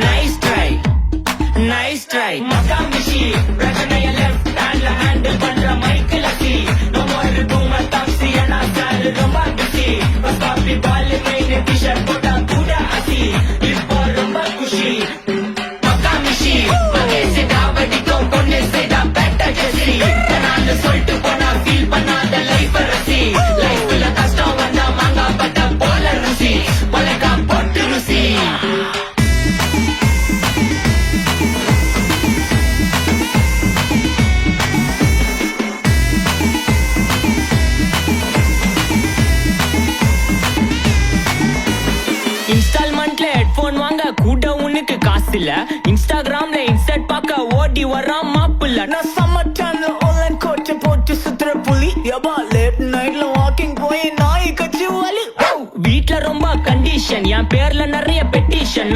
nice try, nice try. Makamishi, பிரச்சனைய left handல handle பண்ற Michael அசி. No more boomer taxi and I ரொம்ப busy. First copy ball main t-shirt போட்டா கூட அசி. இப்போ ரொம்ப குஷி. Makamishi, மகேஷ் தாவடிக்கும் பொண்ணு செய்தா better ஜெசி. நான் சொல்லிட்டு போனா feel பண்ணாத life ரசி. லைஃப்ல கஷ்டம் வந்தா மாங்கா பட்ட போல ருசி. மலக்கா போட்டு ருசி. இன்ஸ்டால்மெண்ட்ல ஹெட்போன் வாங்க கூட உனக்கு காசு இல்ல. இன்ஸ்டாகிராம்ல இன்ஸ்டன்ட் பார்க்க ஓடி வரான் மாப்பிள்ள. நான் சம்மர் டைம்ல ஆன்லைன் கோட்டை போட்டு சுத்துற புலி. யபா லேட் நைட்ல வாக்கிங் போய் நாய் கட்சி வலி. வீட்ல ரொம்ப கண்டிஷன், என் பேர்ல நிறைய பெட்டிஷன்.